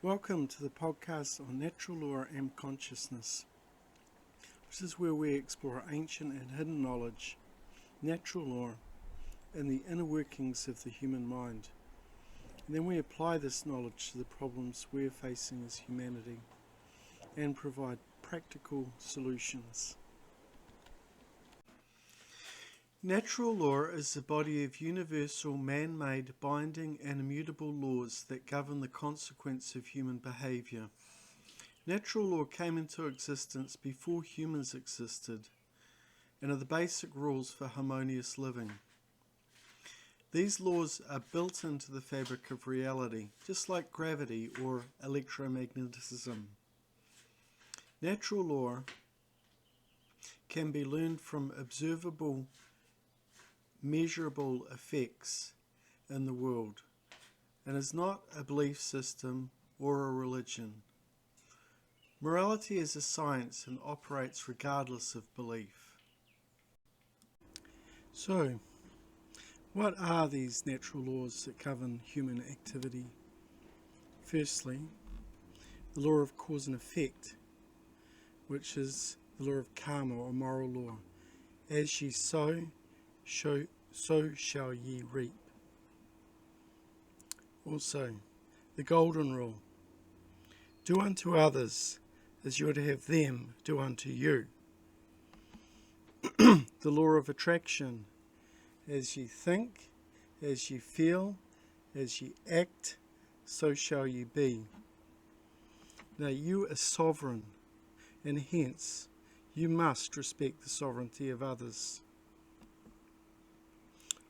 Welcome to the podcast on natural law and consciousness. This is where we explore ancient and hidden knowledge, natural law, and the inner workings of the human mind. And then we apply this knowledge to the problems we are facing as humanity and provide practical solutions. Natural law is the body of universal, man-made, binding and immutable laws that govern the consequence of human behaviour. Natural law came into existence before humans existed and are the basic rules for harmonious living. These laws are built into the fabric of reality, just like gravity or electromagnetism. Natural law can be learned from observable, measurable effects in the world and is not a belief system or a religion. Morality is a science and operates regardless of belief. So, what are these natural laws that govern human activity? Firstly, the law of cause and effect, which is the law of karma or moral law. As ye sow, so shall ye reap. Also, the golden rule. Do unto others as you would have them do unto you. The law of attraction. As ye think, as ye feel, as ye act, so shall ye be. Now you are sovereign, and hence you must respect the sovereignty of others.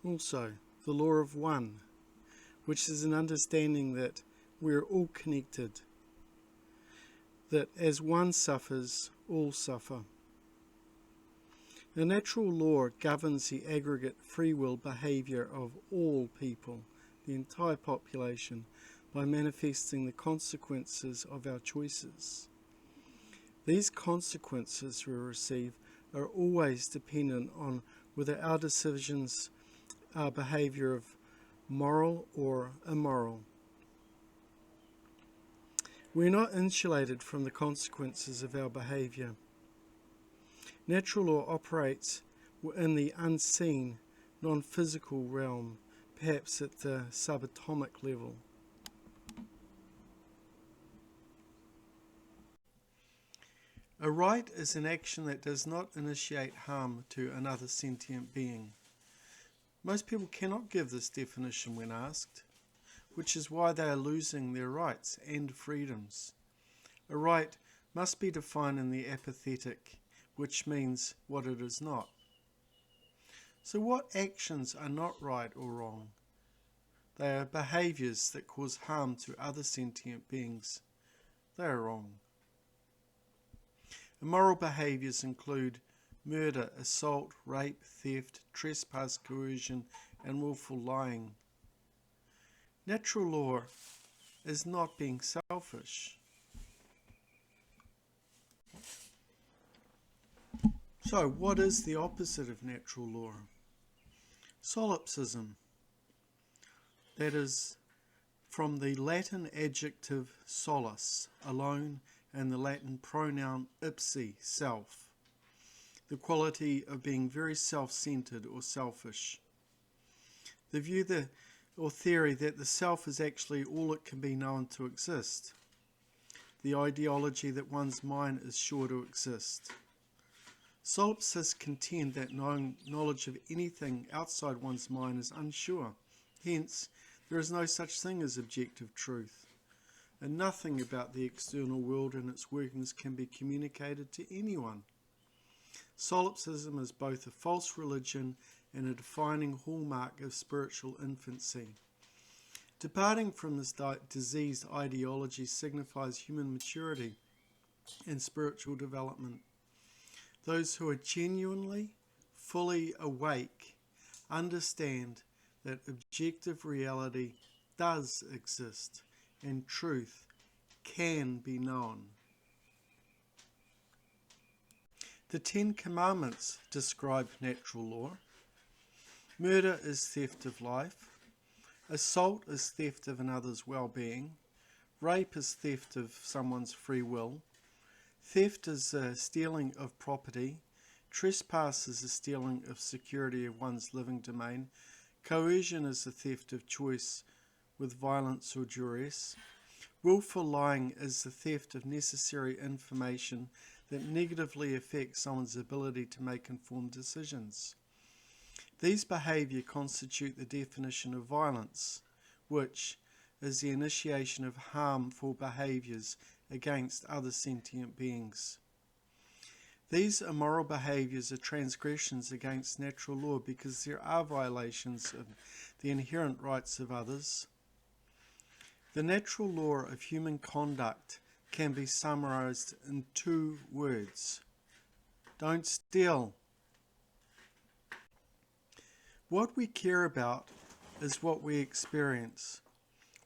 Also, the law of one, which is an understanding that we are all connected, that as one suffers, all suffer. The natural law governs the aggregate free will behaviour of all people, the entire population, by manifesting the consequences of our choices. These consequences we receive are always dependent on whether our decisions are behaviour of moral or immoral. We are not insulated from the consequences of our behaviour. Natural law operates in the unseen, non-physical realm, perhaps at the subatomic level. A right is an action that does not initiate harm to another sentient being. Most people cannot give this definition when asked, which is why they are losing their rights and freedoms. A right must be defined in the apathetic, which means what it is not. So what actions are not right or wrong? They are behaviours that cause harm to other sentient beings. They are wrong. Immoral behaviours include murder, assault, rape, theft, trespass, coercion, and willful lying. Natural law is not being selfish. So, what is the opposite of natural law? Solipsism. That is from the Latin adjective solus, alone, and the Latin pronoun ipsi, self. The quality of being very self-centered or selfish. The view or theory that the self is actually all it can be known to exist. The ideology that one's mind is sure to exist. Solipsists contend that knowledge of anything outside one's mind is unsure. Hence, there is no such thing as objective truth, and nothing about the external world and its workings can be communicated to anyone. Solipsism is both a false religion and a defining hallmark of spiritual infancy. Departing from this diseased ideology signifies human maturity and spiritual development. Those who are genuinely, fully awake understand that objective reality does exist and truth can be known. The 10 Commandments describe natural law. Murder is theft of life. Assault is theft of another's well-being. Rape is theft of someone's free will. Theft is stealing of property. Trespass is the stealing of security of one's living domain. Coercion is the theft of choice with violence or duress. Willful lying is the theft of necessary information that negatively affects someone's ability to make informed decisions. These behaviour constitute the definition of violence, which is the initiation of harmful behaviours against other sentient beings. These immoral behaviours are transgressions against natural law because there are violations of the inherent rights of others. The natural law of human conduct can be summarised in 2 words. Don't steal. What we care about is what we experience.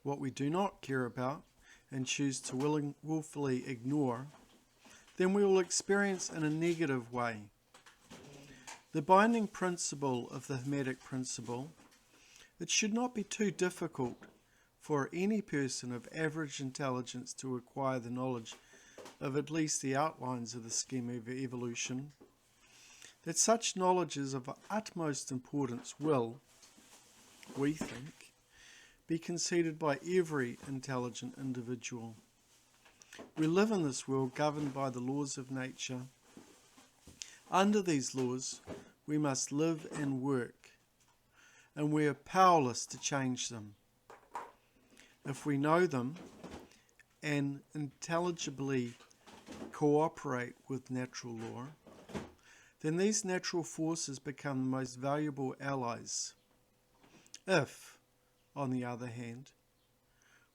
What we do not care about and choose to willfully ignore, then we will experience in a negative way. The binding principle of the Hermetic principle, it should not be too difficult for any person of average intelligence to acquire the knowledge of at least the outlines of the scheme of evolution. That such knowledge is of utmost importance will, we think, be conceded by every intelligent individual. We live in this world governed by the laws of nature. Under these laws, we must live and work, and we are powerless to change them. If we know them and intelligibly cooperate with natural law, then these natural forces become the most valuable allies. If, on the other hand,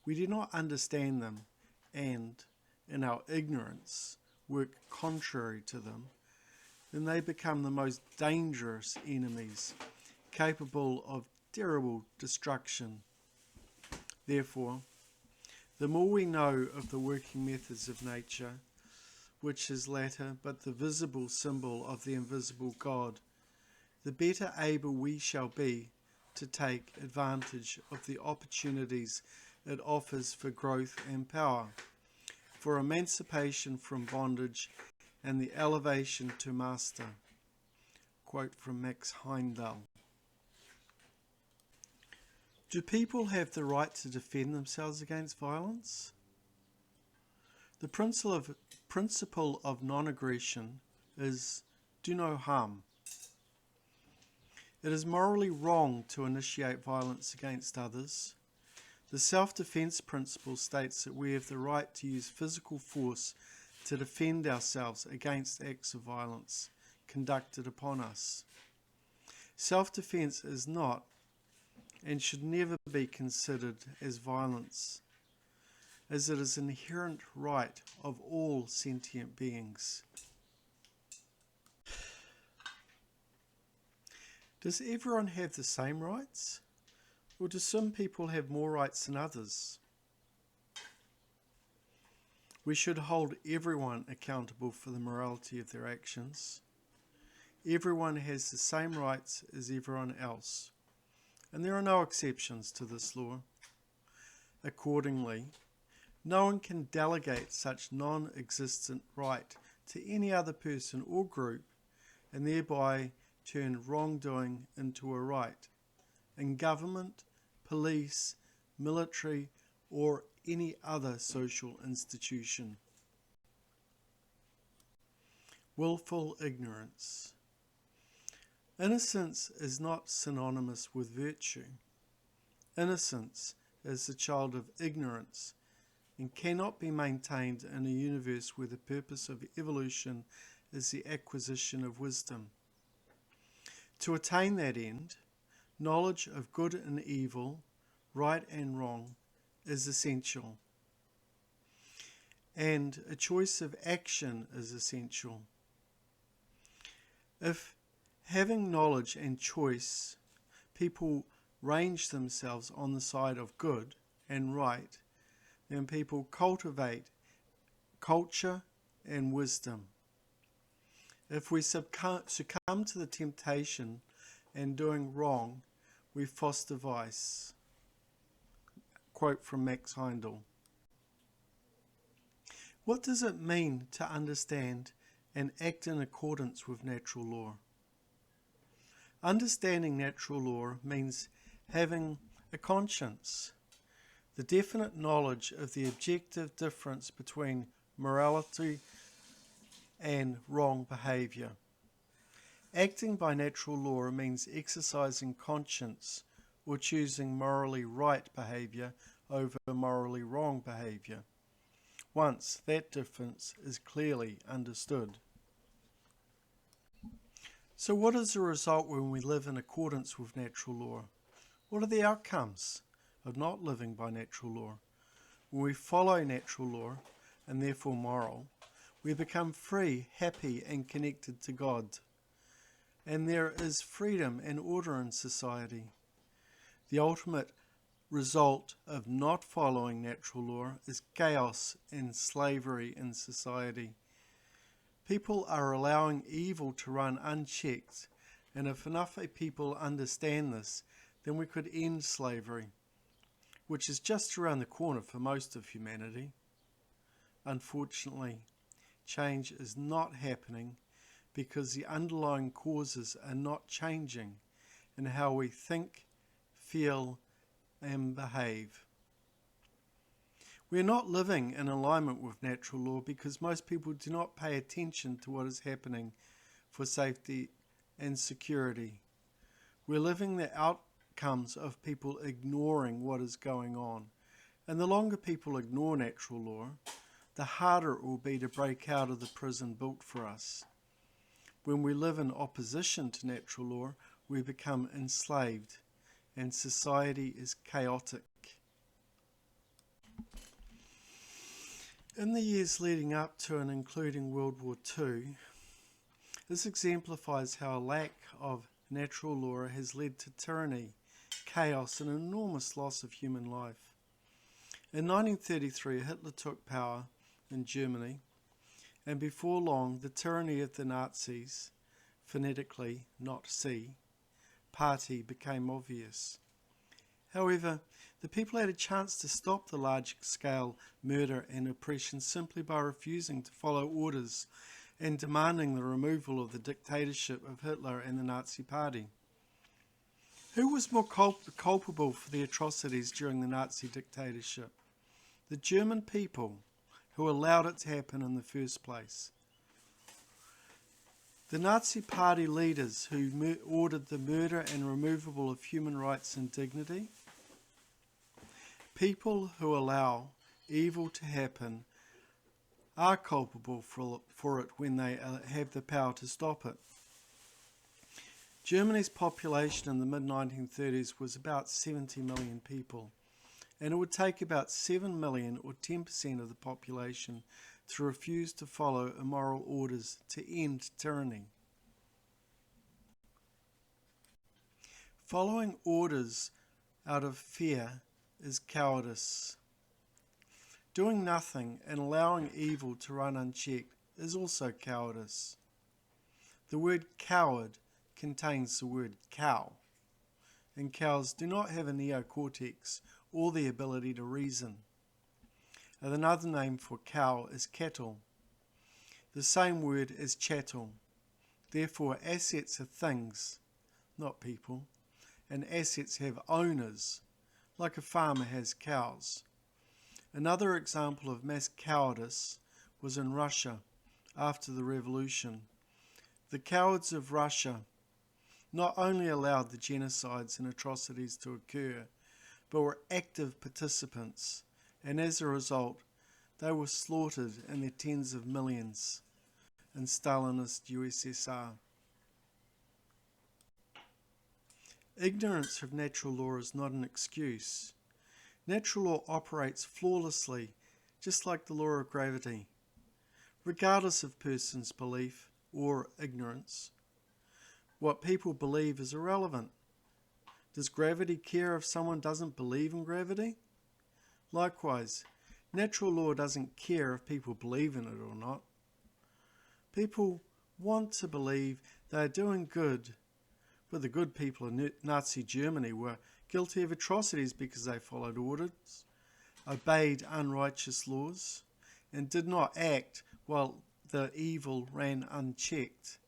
we do not understand them and, in our ignorance, work contrary to them, then they become the most dangerous enemies, capable of terrible destruction. Therefore, the more we know of the working methods of nature, which is latter but the visible symbol of the invisible God, the better able we shall be to take advantage of the opportunities it offers for growth and power, for emancipation from bondage and the elevation to master. Quote from Max Heindel. Do people have the right to defend themselves against violence? The principle of non-aggression is do no harm. It is morally wrong to initiate violence against others. The self-defense principle states that we have the right to use physical force to defend ourselves against acts of violence conducted upon us. Self-defense is not and should never be considered as violence, as it is an inherent right of all sentient beings. Does everyone have the same rights, or do some people have more rights than others? We should hold everyone accountable for the morality of their actions. Everyone has the same rights as everyone else, and there are no exceptions to this law. Accordingly, no one can delegate such non-existent right to any other person or group and thereby turn wrongdoing into a right in government, police, military, or any other social institution. Willful ignorance. Innocence is not synonymous with virtue. Innocence is the child of ignorance and cannot be maintained in a universe where the purpose of evolution is the acquisition of wisdom. To attain that end, knowledge of good and evil, right and wrong, is essential. And a choice of action is essential. If, having knowledge and choice, people range themselves on the side of good and right, then people cultivate culture and wisdom. If we succumb to the temptation and doing wrong, we foster vice. Quote from Max Heindel. What does it mean to understand and act in accordance with natural law? Understanding natural law means having a conscience, the definite knowledge of the objective difference between morality and wrong behaviour. Acting by natural law means exercising conscience or choosing morally right behaviour over morally wrong behaviour, once that difference is clearly understood. So what is the result when we live in accordance with natural law? What are the outcomes of not living by natural law? When we follow natural law, and therefore moral, we become free, happy and connected to God. And there is freedom and order in society. The ultimate result of not following natural law is chaos and slavery in society. People are allowing evil to run unchecked, and if enough people understand this, then we could end slavery, which is just around the corner for most of humanity. Unfortunately, change is not happening because the underlying causes are not changing in how we think, feel, and behave. We are not living in alignment with natural law because most people do not pay attention to what is happening for safety and security. We're living the outcomes of people ignoring what is going on. And the longer people ignore natural law, the harder it will be to break out of the prison built for us. When we live in opposition to natural law, we become enslaved, and society is chaotic. In the years leading up to and including World War II, this exemplifies how a lack of natural law has led to tyranny, chaos, and enormous loss of human life. In 1933, Hitler took power in Germany, and before long the tyranny of the Nazis, phonetically not C, party became obvious. However, the people had a chance to stop the large-scale murder and oppression simply by refusing to follow orders and demanding the removal of the dictatorship of Hitler and the Nazi Party. Who was more culpable for the atrocities during the Nazi dictatorship? The German people, who allowed it to happen in the first place. The Nazi Party leaders who ordered the murder and removal of human rights and dignity. People who allow evil to happen are culpable for it when they have the power to stop it. Germany's population in the mid-1930s was about 70 million people, and it would take about 7 million or 10% of the population to refuse to follow immoral orders to end tyranny. Following orders out of fear is cowardice. Doing nothing and allowing evil to run unchecked is also cowardice. The word coward contains the word cow, and cows do not have a neocortex or the ability to reason. Another name for cow is cattle, the same word as chattel. Therefore, assets are things, not people, and assets have owners, like a farmer has cows. Another example of mass cowardice was in Russia after the revolution. The cowards of Russia not only allowed the genocides and atrocities to occur, but were active participants, and as a result, they were slaughtered in their tens of millions in Stalinist USSR. Ignorance of natural law is not an excuse. Natural law operates flawlessly, just like the law of gravity, regardless of person's belief or ignorance. What people believe is irrelevant. Does gravity care if someone doesn't believe in gravity? Likewise, natural law doesn't care if people believe in it or not. People want to believe they are doing good, but the good people in Nazi Germany were guilty of atrocities because they followed orders, obeyed unrighteous laws, and did not act while the evil ran unchecked.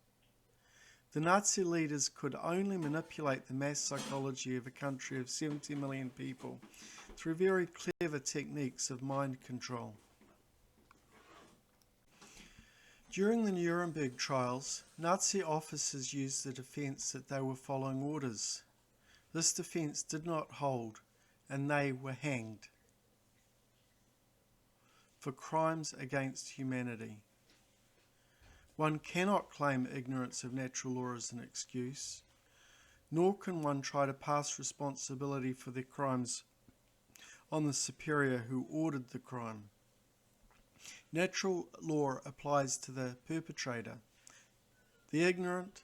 The Nazi leaders could only manipulate the mass psychology of a country of 70 million people through very clever techniques of mind control. During the Nuremberg trials, Nazi officers used the defence that they were following orders. This defence did not hold, and they were hanged for crimes against humanity. One cannot claim ignorance of natural law as an excuse, nor can one try to pass responsibility for their crimes on the superior who ordered the crime. Natural law applies to the perpetrator, the ignorant,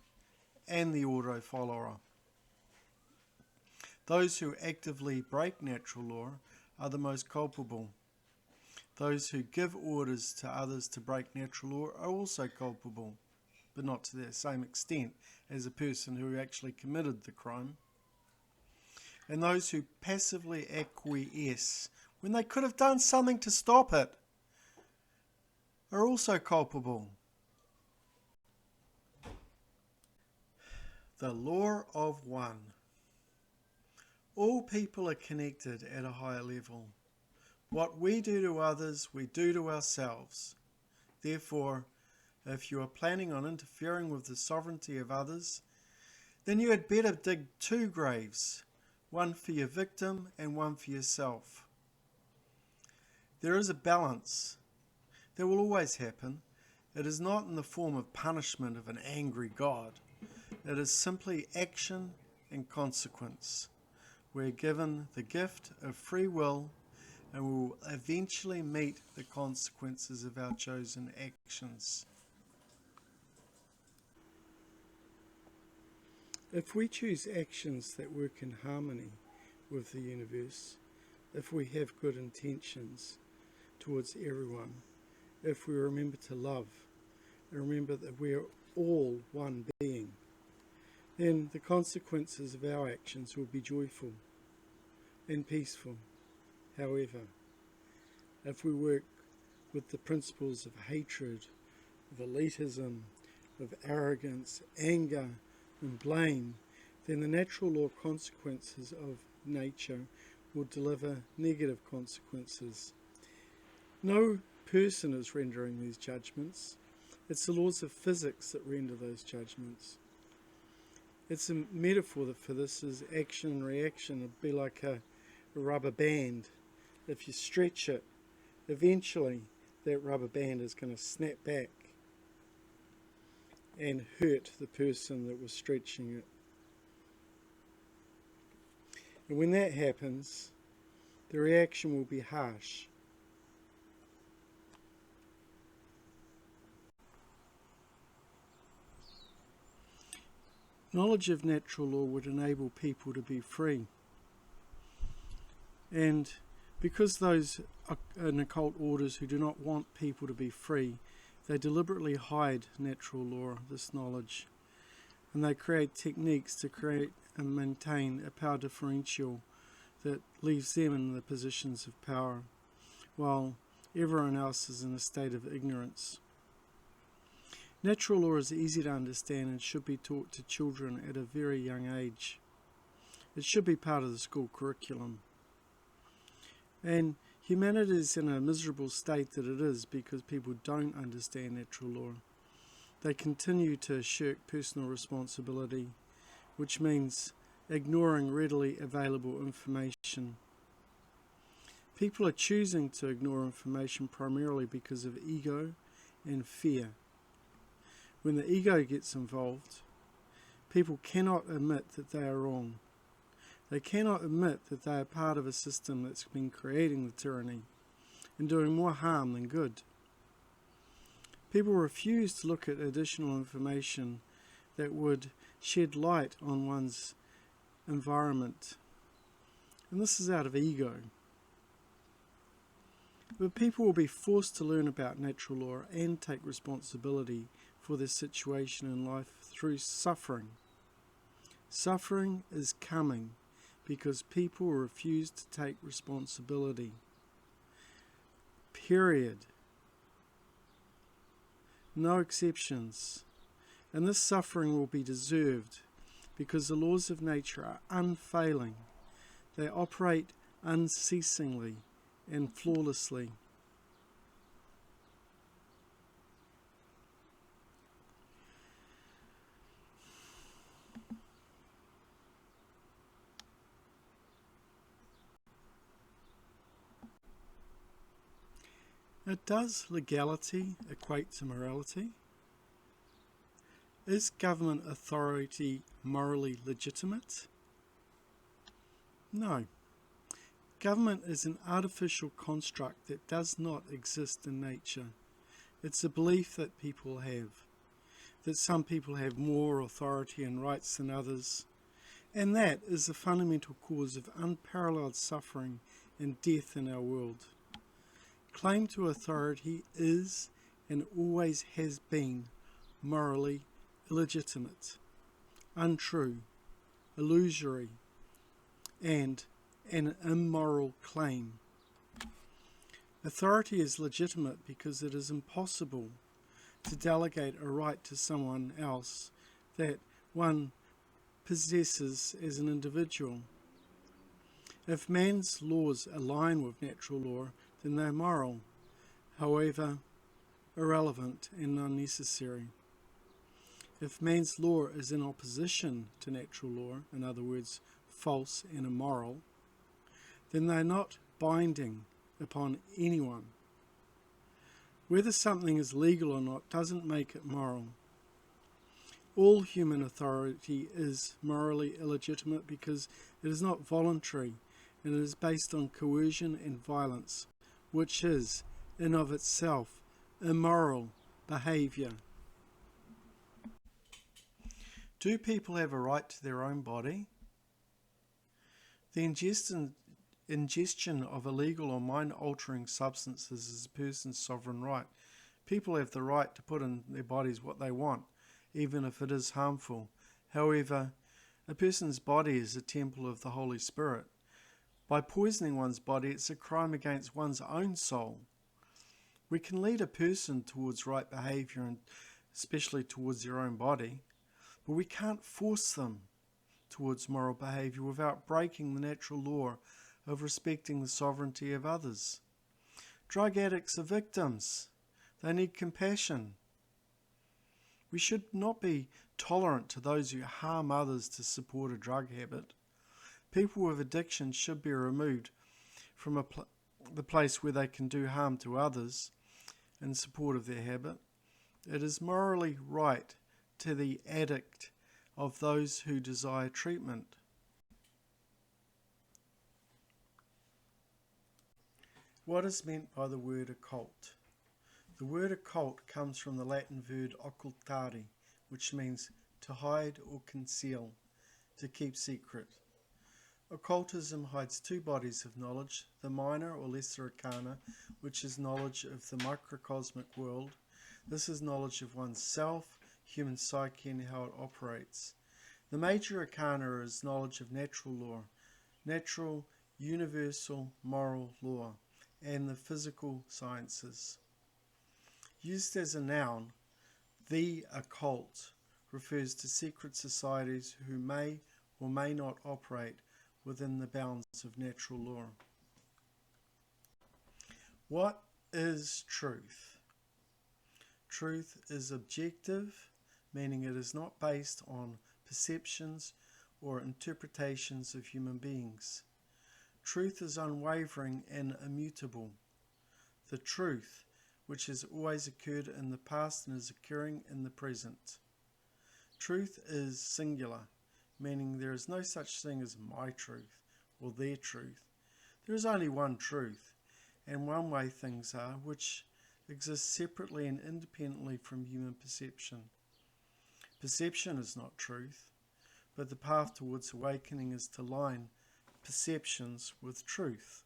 and the order follower. Those who actively break natural law are the most culpable. Those who give orders to others to break natural law are also culpable, but not to the same extent as a person who actually committed the crime. And those who passively acquiesce when they could have done something to stop it are also culpable. The law of one. All people are connected at a higher level. What we do to others, we do to ourselves. Therefore, if you are planning on interfering with the sovereignty of others, then you had better dig 2 graves, one for your victim and one for yourself. There is a balance. That will always happen. It is not in the form of punishment of an angry God. It is simply action and consequence. We're given the gift of free will, and we will eventually meet the consequences of our chosen actions. If we choose actions that work in harmony with the universe, if we have good intentions towards everyone, if we remember to love and remember that we are all one being, then the consequences of our actions will be joyful and peaceful. However, if we work with the principles of hatred, of elitism, of arrogance, anger and blame, then the natural law consequences of nature will deliver negative consequences. No person is rendering these judgments. It's the laws of physics that render those judgments. It's a metaphor that for this is action and reaction. It'd be like a rubber band. If you stretch it, eventually that rubber band is going to snap back and hurt the person that was stretching it. And when that happens, the reaction will be harsh. Knowledge of natural law would enable people to be free. And because those in occult orders who do not want people to be free, they deliberately hide natural law, this knowledge, and they create techniques to create and maintain a power differential that leaves them in the positions of power, while everyone else is in a state of ignorance. Natural law is easy to understand and should be taught to children at a very young age. It should be part of the school curriculum. And humanity is in a miserable state that it is because people don't understand natural law. They continue to shirk personal responsibility, which means ignoring readily available information. People are choosing to ignore information primarily because of ego and fear. When the ego gets involved, people cannot admit that they are wrong. They cannot admit that they are part of a system that's been creating the tyranny and doing more harm than good. People refuse to look at additional information that would shed light on one's environment. And this is out of ego. But people will be forced to learn about natural law and take responsibility for their situation in life through suffering. Suffering is coming because people refuse to take responsibility. Period. no exceptions. And this suffering will be deserved because the laws of nature are unfailing. They operate unceasingly and flawlessly. Does legality equate to morality? Is government authority morally legitimate? No. Government is an artificial construct that does not exist in nature. It's a belief that people have, that some people have more authority and rights than others, and that is the fundamental cause of unparalleled suffering and death in our world. Claim to authority is and always has been morally illegitimate, untrue, illusory, and an immoral claim. Authority is legitimate because it is impossible to delegate a right to someone else that one possesses as an individual. If man's laws align with natural law, then they're moral, however irrelevant and unnecessary. If man's law is in opposition to natural law, in other words, false and immoral, then they're not binding upon anyone. Whether something is legal or not doesn't make it moral. All human authority is morally illegitimate because it is not voluntary and it is based on coercion and violence, which is, in of itself, immoral behaviour. Do people have a right to their own body? The ingestion of illegal or mind-altering substances is a person's sovereign right. People have the right to put in their bodies what they want, even if it is harmful. However, a person's body is a temple of the Holy Spirit. By poisoning one's body, it's a crime against one's own soul. We can lead a person towards right behaviour, and especially towards their own body, but we can't force them towards moral behaviour without breaking the natural law of respecting the sovereignty of others. Drug addicts are victims. They need compassion. We should not be tolerant to those who harm others to support a drug habit. People with addiction should be removed from the place where they can do harm to others in support of their habit. It is morally right to the addict of those who desire treatment. What is meant by the word occult? The word occult comes from the Latin verb occultare, which means to hide or conceal, to keep secret. Occultism hides two bodies of knowledge, the minor or lesser arcana, which is knowledge of the microcosmic world. This is knowledge of one's self, human psyche, and how it operates. The major arcana is knowledge of natural law, natural, universal, moral law, and the physical sciences. Used as a noun, the occult refers to secret societies who may or may not operate within the bounds of natural law. What is truth? Truth is objective, meaning it is not based on perceptions or interpretations of human beings. Truth is unwavering and immutable. The truth, which has always occurred in the past and is occurring in the present. Truth is singular, meaning there is no such thing as my truth or their truth. There is only one truth, and one way things are, which exists separately and independently from human perception. Perception is not truth, but the path towards awakening is to line perceptions with truth.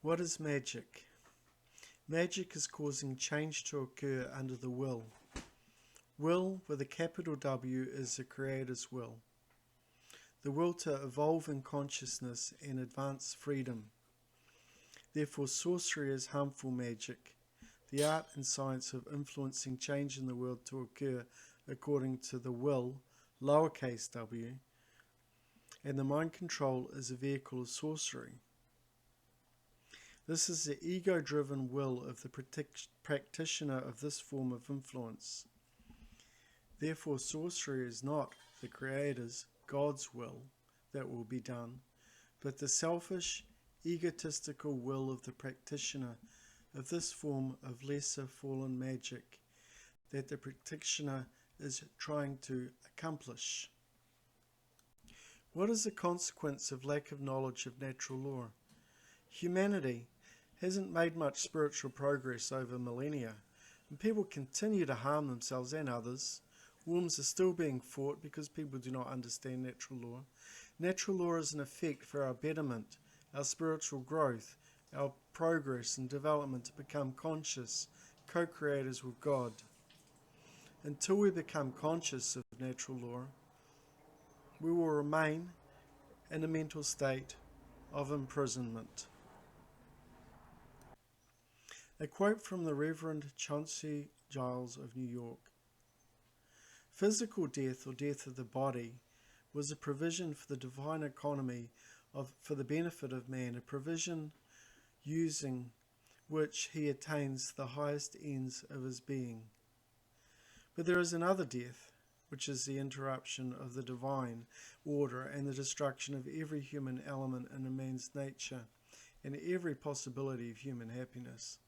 What is magic? Magic is causing change to occur under the will. Will with a capital W is the Creator's will. The will to evolve in consciousness and advance freedom. Therefore, sorcery is harmful magic. the art and science of influencing change in the world to occur according to the will, lowercase w, and the mind control is a vehicle of sorcery. This is the ego-driven will of the practitioner of this form of influence. Therefore, sorcery is not the Creator's, God's will that will be done, but the selfish, egotistical will of the practitioner of this form of lesser fallen magic that the practitioner is trying to accomplish. What is the consequence of lack of knowledge of natural law? Humanity hasn't made much spiritual progress over millennia, and people continue to harm themselves and others. Wars are still being fought because people do not understand natural law. Natural law is an effect for our betterment, our spiritual growth, our progress and development to become conscious, co-creators with God. Until we become conscious of natural law, we will remain in a mental state of imprisonment. A quote from the Reverend Chauncey Giles of New York. Physical death, or death of the body, was a provision for the divine economy for the benefit of man, a provision using which he attains the highest ends of his being. But there is another death, which is the interruption of the divine order and the destruction of every human element in a man's nature and every possibility of human happiness.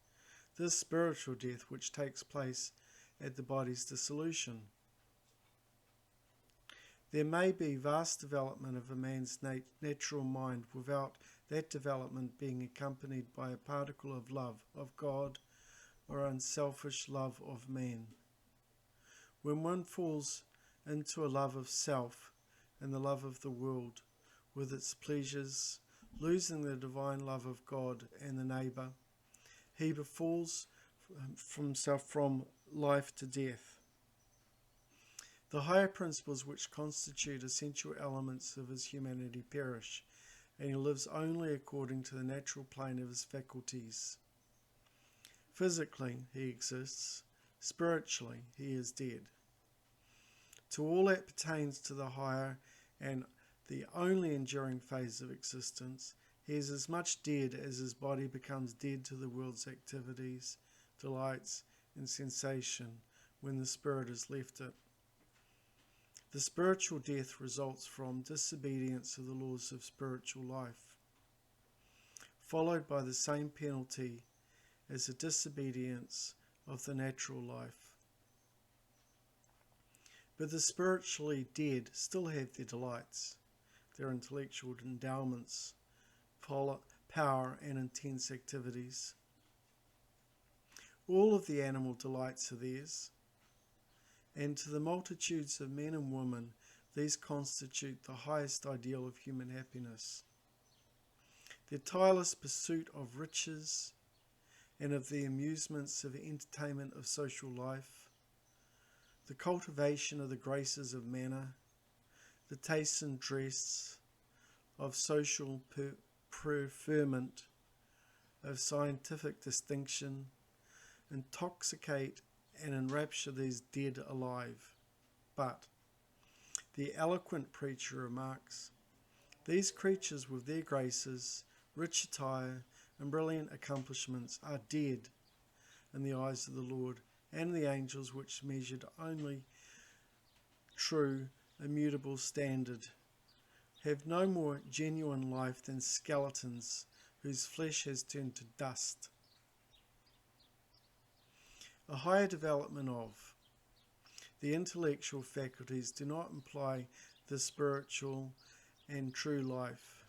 This spiritual death which takes place at the body's dissolution. There may be vast development of a man's natural mind without that development being accompanied by a particle of love of God or unselfish love of man. When one falls into a love of self and the love of the world with its pleasures, losing the divine love of God and the neighbour, he befalls himself from life to death. The higher principles which constitute essential elements of his humanity perish, and he lives only according to the natural plane of his faculties. Physically, he exists. Spiritually, he is dead. To all that pertains to the higher and the only enduring phase of existence, he is as much dead as his body becomes dead to the world's activities, delights, and sensation when the spirit has left it. The spiritual death results from disobedience of the laws of spiritual life, followed by the same penalty as the disobedience of the natural life. But the spiritually dead still have their delights, their intellectual endowments, power and intense activities. All of the animal delights are theirs, and to the multitudes of men and women, these constitute the highest ideal of human happiness. Their tireless pursuit of riches and of the amusements of the entertainment of social life, the cultivation of the graces of manner, the taste and dress of social preferment, of scientific distinction, intoxicate and enrapture these dead alive. But, the eloquent preacher remarks, these creatures with their graces, rich attire, and brilliant accomplishments are dead in the eyes of the Lord and the angels, which measured only true, immutable standard, have no more genuine life than skeletons whose flesh has turned to dust. A higher development of the intellectual faculties do not imply the spiritual and true life.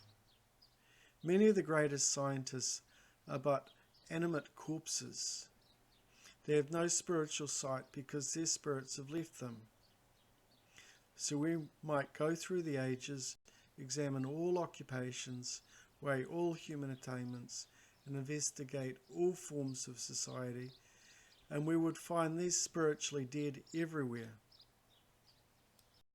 Many of the greatest scientists are but animate corpses. They have no spiritual sight because their spirits have left them. So we might go through the ages, examine all occupations, weigh all human attainments, and investigate all forms of society, and we would find these spiritually dead everywhere.